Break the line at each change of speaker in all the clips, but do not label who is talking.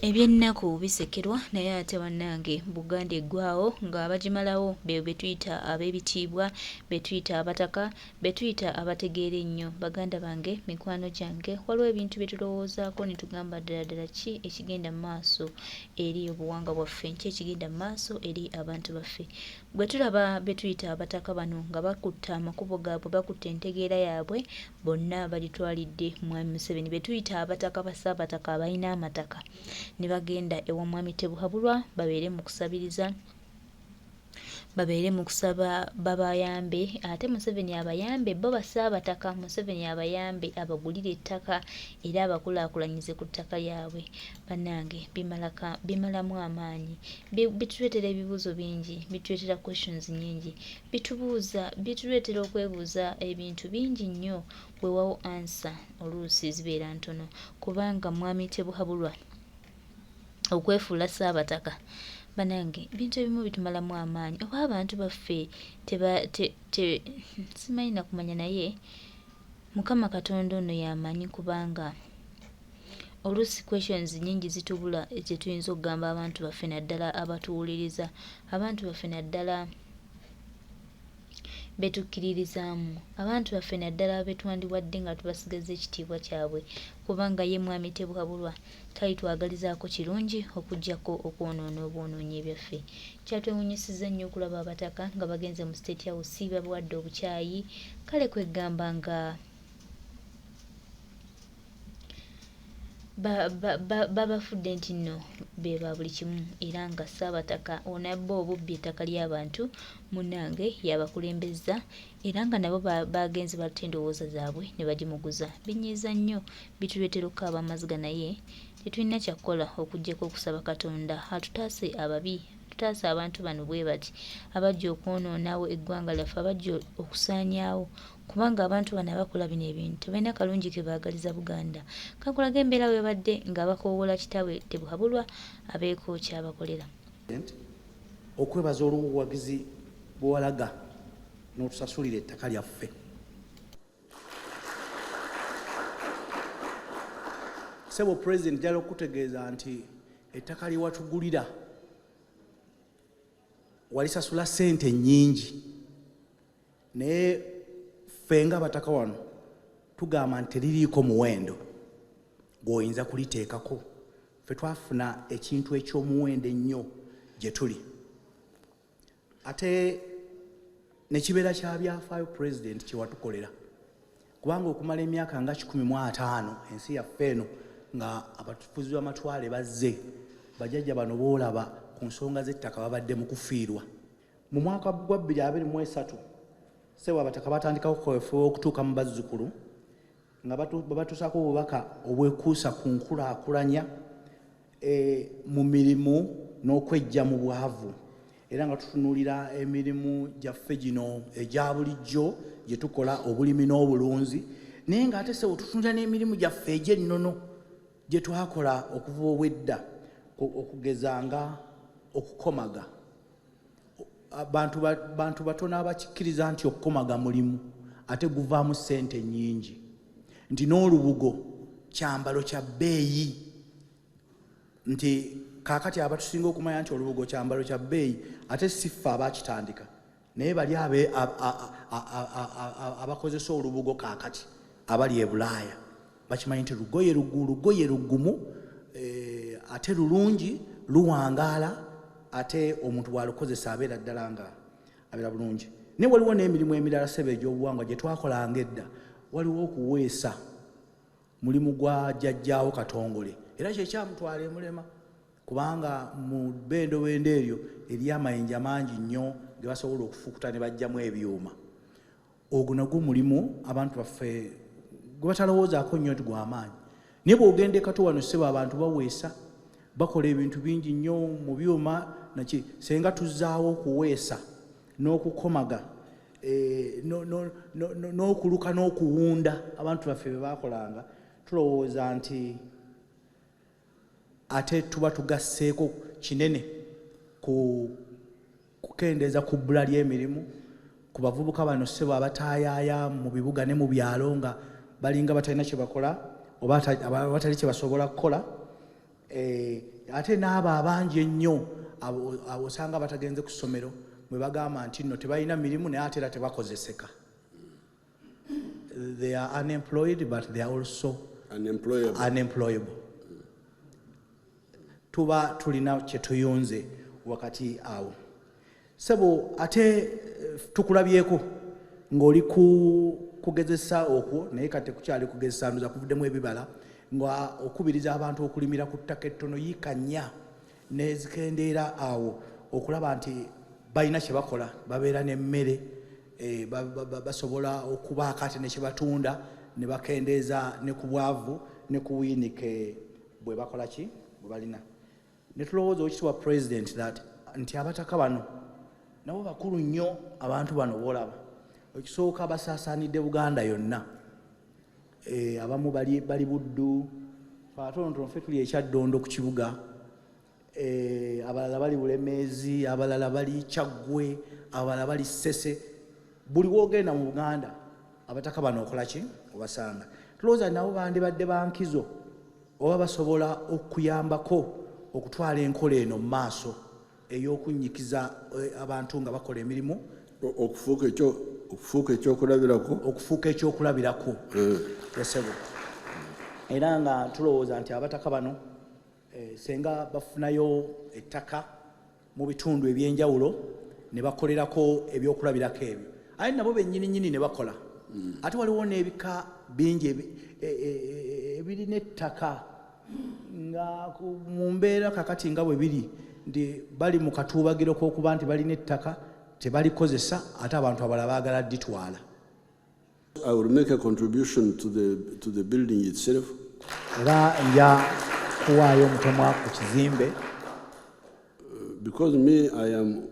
Ebyennaku bisekerwa naye ate bannange Buganda eggwawo nga abagimalawo be tuyita ab'ebitiibwa, be tuyita abataka, be tuyita abategeera ennyo. Baganda bange, mikwano gyange, waliwo ebintu bye tulowoozaako ne tugamba ddala ki ekigenda mu maaso eri obuwangwa bwaffe, ki ekigenda mu maaso eri abantu baffe. Bwe tulaba be tuyita abataka bano nga bakutte amakubo gaabwe, bakutte entegeera yaabwe, bonna bagitwalidde Mwami Museveni. Be tuyita abataka ba Ssaabataka abalina amataka ne bagenda ewa Mwami Tebuhabulwa babeere mu kusabiriza, babeere mu kusaba babayambe, ate Museveni abayambe bo Bassaabataka. Museveni abayambe abagulire ettaka era abakulaakulanyize ku ttaka lyabwe. Bannange bimalamu amaanyi, bituleetera ebibuuzo bingi, bituleetera questions nnyingi, bituleetera okwebuuza ebintu bingi nnyo weewawo answer oluusi zibeera ntono, kubanga Mwami Tebuhabulwa okwefuula Ssaabataka, banange bintu ebimu bitumalamu amaanyi. Oba abantu baffe simanyi nakumanya naye Mukama Katonda ono yamanyi, kubanga oluusi questions nnyingi zitubula ze tuyinza okugamba abantu baffe naddala abatuwuliriza, abantu baffe naddala betukkiririzaamu, abantu baffe naddala betwandiwadde nga tubasigaza ekitiibwa kyabwe, kubanga ye Mwami Tebuhabulwa talitwagalizaako kirungi okuggyako okwonoona obwonoonyi ebyaffe. Kyatwewuunyisizza nnyo okulaba abataka nga bagenze mu State House babuwadde obukyayi, kale kweggamba nga babafudde nti nno be ba buli kimu, era nga Ssaabataka onabba obubbi ettaka ly'abantu munnange yabakulembeza, era nga nabo bagenze batta endowooza zaabwe ne bagimuguza. Binyiiza nnyo, bituleetera okukaaba amaziga, naye tetulina kyakukola okuggyako okusaba Katonda atutaase ababi, atutaase abantu bano bwe bati abajja okwonoonawo eggwanga lyaffe, abajja okusaanyaawo, kubanga abantu bano abakola bino ebintu tebalina kalungi ke baagaliza Buganda. Kankulaga embeera webadde nga bakoowoola kitaabwe Tebuhabulwa abeeko kyabakolera.
Okwebaza olw'obuwagizi bw'owalaga n'otusasulira ettaka lyaffe. Ssebo Pulezidenti jala okutegeeza nti ettaka lye watugulira walisasula ssente nnyingi, naye ffe nga abataka wano tugamba nti teririiko muwendo gw'oyinza kuliteekako. Ffe twafuna ekintu eky'omuwendo ennyo gye tuli. Ate ne kibeera kya byafaayo Pulezidenti kye watukolera, kubanga okumala emyaka nga 15 ensi yaffe eno nga abatufuzi b'amatwale bazze, bajjajja bano boolaba ku nsonga z'ettaka babadde mu kufiirwa. Mu mwaka gwa 2023 Ssebo abataka batandikawo kaweefube okutuuka mu bazzukulu nga babatuusako obubaka obwekuusa ku nkulaakulanya mu mirimu n'okwejja mu bwavu, era nga tutunuulira emirimu gyaffe gino egya bulijjo gye tukola, obulimi n'obulunzi, naye ng'ate Ssebo tutunuulira n'emirimu gyaffe egy'ennono gye twakola okuva obwedda, okugeza nga okukomaga. Bantu batono abakikkiriza nti okukomaga mulimu ate guvaamu ssente nnyingi, nti n'olubugo kyambalo kya bbeeyi, nti kaakati abatusinga okumanya nti olubugo kyambalo kya bbeeyi ate si ffe abakitandika, naye bali abakozesa olubugo kaakati abali e Bulaaya bakimanyi nti lugoye lugumu, ate lulungi, luwangaala, ate omuntu bw'alukozesa abeera ddala nga abeera bulungi. Naye waliwo n'emirimu emirala Ssebo egy'obuwangwa gye twakolanga edda. Waliwo okuweesa, mulimu gwa jjajjaawo Katongole, era kyekyamutwala emulema, kubanga mu bendobendo eryo eriyo amayinja mangi nnyo ge basobola okufukuta ne bajjamu ebyuma. Ogwo nagwo mulimu abantu baffe gwe batalowoozaako nnyo nti gw'amaanyi. Naye bw'ogenda e Kato wano Ssebo abantu baweesa, bakola ebintu bingi nnyo mu byuma naki. Senga tuzzaawo okuweesa n'okukomaga n'okuluka n'okuwunda abantu baffe be bakolanga, tulowooza nti ate tuba tugasseeko kinene ku kukendeeza ku bbula ly'emirimu ku bavubuka bano Ssebo abataayaaya mu bibuga ne mu byalo nga balinga batalina kye bakola oba batali kye basobola kukola. ate n'abo abangi ennyo abo osanga batagenze ku ssomero bwe bagamba nti nno tebalina mirimu naye ate era tebakozeseka. They are unemployed but they are also unemployable. Tuba tulina kye tuyunze wakati awo. Sebo ate tukulabyeko ng'oli kugezesa okwo naye kati kukyali kugezesa nduza kuvuddemu ebibala nga okubiriza abantu okulimira ku ttaka ettono yiika 4 nezikendeera awo okulaba nti balina kye bakola babeera n'emmere basobola okubaako ate ne kye batunda ne bakendeeza ne ku bwavu ne ku buyinike bwe bakola ki bwe balina. Ne tulowooza okitiibwa president nti abataka bano nabo bakulu nnyo abantu bano boolaba. Ekisooka basaasaanidde Buganda yonna. Abamu bali Buddu, Fatonotono ffe tuli ekyaddondo ku kibuga, abalala bali Bulemeezi, abalala bali Kyaggwe, abalala bali Ssese. Buli wogenda mu Buganda abataka bano okola ki obasanga. Tulowooza nabo bandibadde bankizo oba basobola okuyambako okutwala enkola eno mu maaso ey'okunnyikiza abantu nga bakola emirimu okufuuka ekyokulabirako yasebo. Era nga tulowooza nti abataka bano senga bafunayo ettaka mu bitundu ebyenjawulo ne bakolerako ebyokulabirako ebyo ate nabo bennyininyini ne bakola. Ate waliwo n'ebika bingi ebirina ettaka nga mu mbeera kakati nga bwe biri ndi bali mu katuubagiro k'okuba nti balina ettaka tebalikozesa ate abantu abalala baagala dditwala.
I will make a contribution to the building itself.
Era nja kuwaayo omutemwa ku kizimbe.
Because me, I am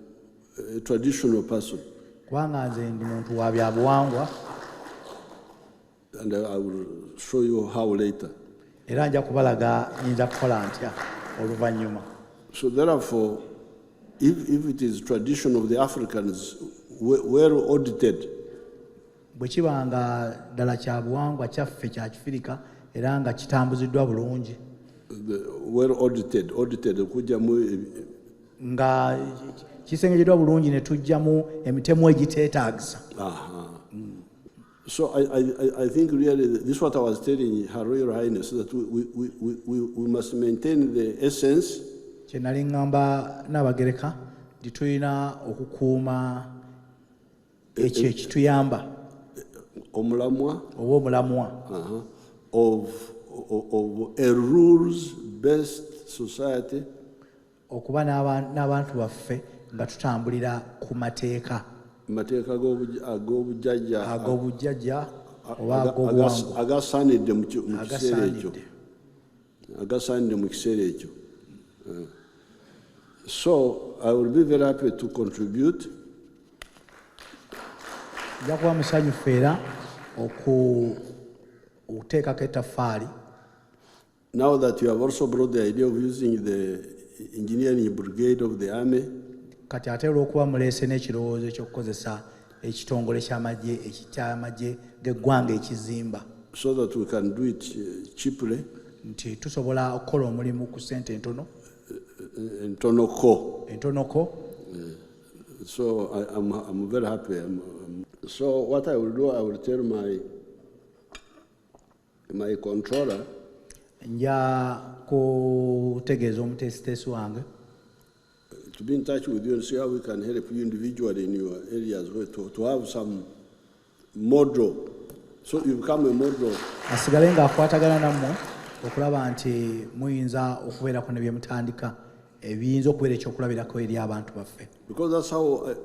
a traditional person.
Kubanga nze ndi muntu wa byabuwangwa.
And I will show you how later.
Era nja kubalaga nyinza kukola ntya oluvannyuma.
So therefore, if it is tradition of the Africans, well audited,
bwe kibanga ddala kyabuwangwa kyaffe kya Kifirika era nga kitambuziddwa bulungi,
well audited okujjamu
nga kisengejeddwa bulungi ne tujjamu emitemu egiteetaagisa.
So I think really this is what I was telling Her Royal Highness, that we must maintain the essence.
Kye nali ŋŋamba Nnaabagereka nti tulina okukuuma ekyo ekituyamba
omulamwa
oba omulamwa
of a rules-based society,
okuba n'abantu baffe nga tutambulira ku mateeka ag'obujjajja oba ag'obuwangwa
agasaanidde mu kiseera ekyo. So I will be very happy to contribute.
Nja kuba musanyufu era okuteekako ettaffaali.
Now that you have also brought the idea of using the engineering brigade of the army,
kati ate olw'okuba muleese n'ekirowoozo ekyokukozesa ekitongole ky'amagye g'eggwanga ekizimba,
so that we can do it cheaply,
nti tusobola okukola omulimu ku ssente entonoko.
So I'm very happy. So what I will do, I will tell my controller,
nja kutegeeza omuteesiteesi wange
to be in touch with you and see how we can help you individually in your areas, to have some model, so you become a model.
Asigale ng'akwatagana nammwe okulaba nti muyinza okubeerako ne bye mutandika ebiyinza okubeera ekyokulabirako eri abantu baffe.
Because that's how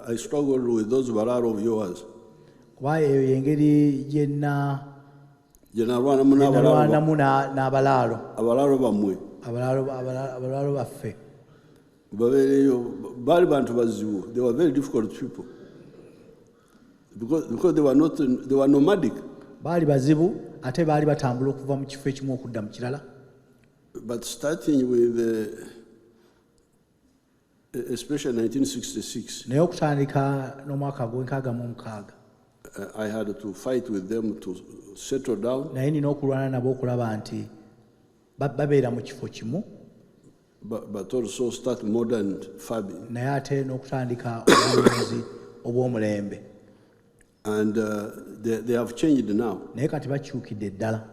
I struggled with those Bararo of yours.
Kuba eyo y'engeri gye
nalwanamu
n'abalaalo
bammwe,
abalaalo baffe
babeereyo baali bantu bazibu. They were very difficult people because they were nomadic.
Baali bazibu ate baali batambula okuva mu kifo ekimu okudda mu kirala.
But starting with especially 1966,
naye okutandika n'omwaka gw'enkaaga
I had to fight with them to settle down.
Naye nina okulwana nabo okulaba nti babeera mu kifo kimu
but also start modern farming.
naye ate n'okutandika obulunzi obw'omulembe.
And they have changed now.
Naye kati bakyukidde ddala.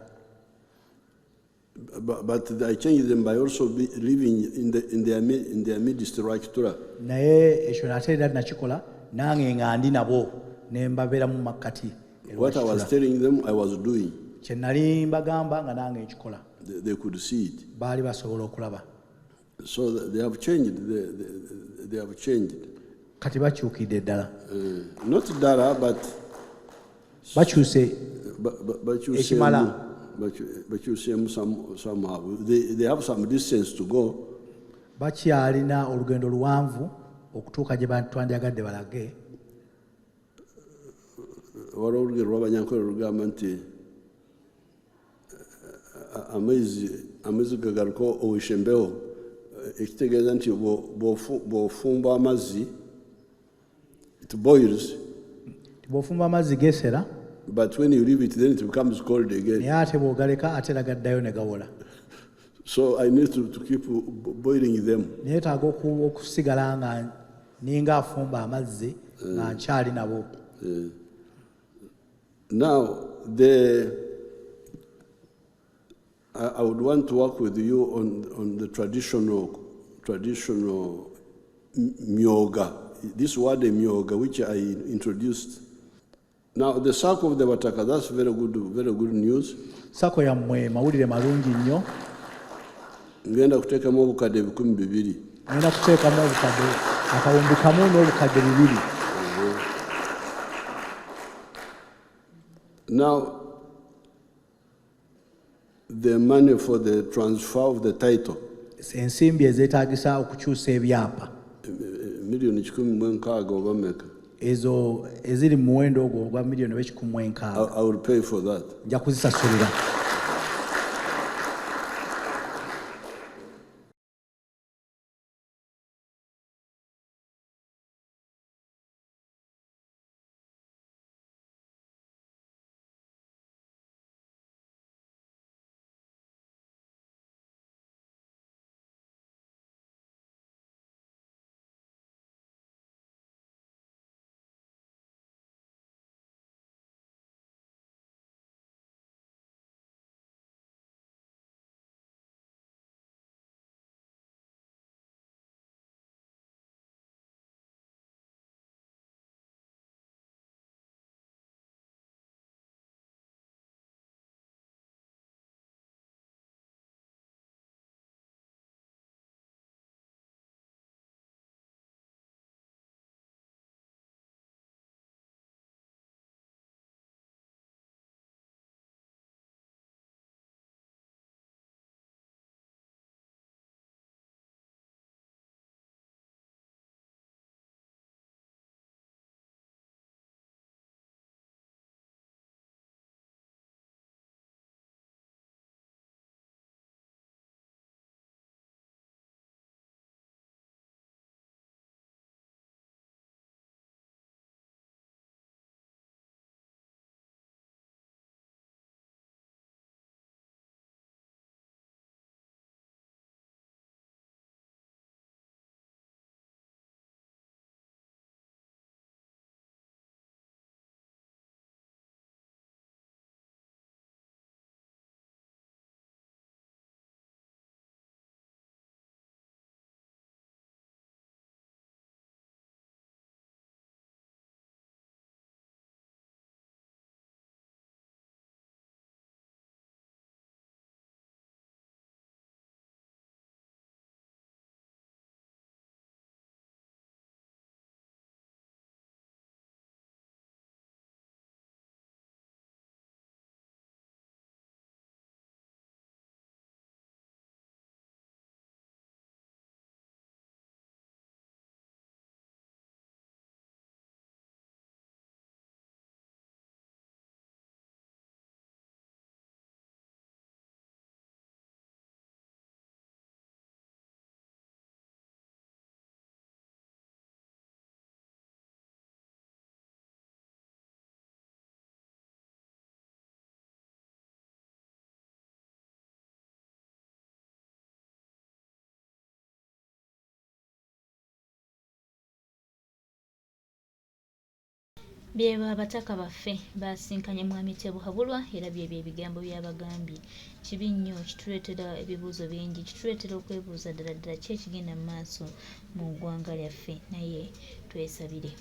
But I changed them by also living in their midst right Tura.
Naye ekyo nate era nakikola nange nga ndi nabo ne mbabeeramu makkati.
What I was telling them, I was doing.
Kye nali mbagamba nga nange nkikola.
They could see it.
Baali basobola okulaba.
So they have changed. They have changed.
Kati bakyukidde ddala.
Not Dara, but
bakyuse
ekimala. But you see somehow. They have some distance to go.
Bakyalina olugendo luwanvu okutuuka gye twandyagadde balage.
Waliwo olugero lw'Abanyankole lugamba nti amazzi gagaluka owisha embewo, ekitegeeza nti bw'ofumba amazzi, it boils.
Bw'ofumba amazzi geesera.
But when you leave it, then it becomes cold again.
Naye ate bw'ogaleka ate era gaddayo ne gawola.
So I need to keep boiling them.
Neetaaga okusigala nga ninga afumba amazzi nga nkyali nabo.
Now, I would want to work with you on the traditional myoga. This word myoga, which I introduced. Now, the circle of the Wataka, that's very good news.
Sako yammwe mawulire malungi nnyo.
Ngenda kuteekamu obukadde 200.
Ngenda kuteekamu obukadde akawumbi kamu n'obukadde 200.
Now, the money for the transfer of the title.
Ensimbi ezeetaagisa okukyusa ebyapa.
Million 16 oba mmeka?
Ezo eziri mu muwendo ogwo ogwa million 16.
I will pay for that.
Nja kuzisasulira.
Byeba abataka baffe basinkanye mwami Tebuhabulwa era byebyo ebigambo byabagambye. Kibi nnyo kituleetera ebibuuzo bingi, kituleetera okwebuuza ddala ddala ki ekigenda mu maaso mu ggwanga lyaffe, naye twesabire.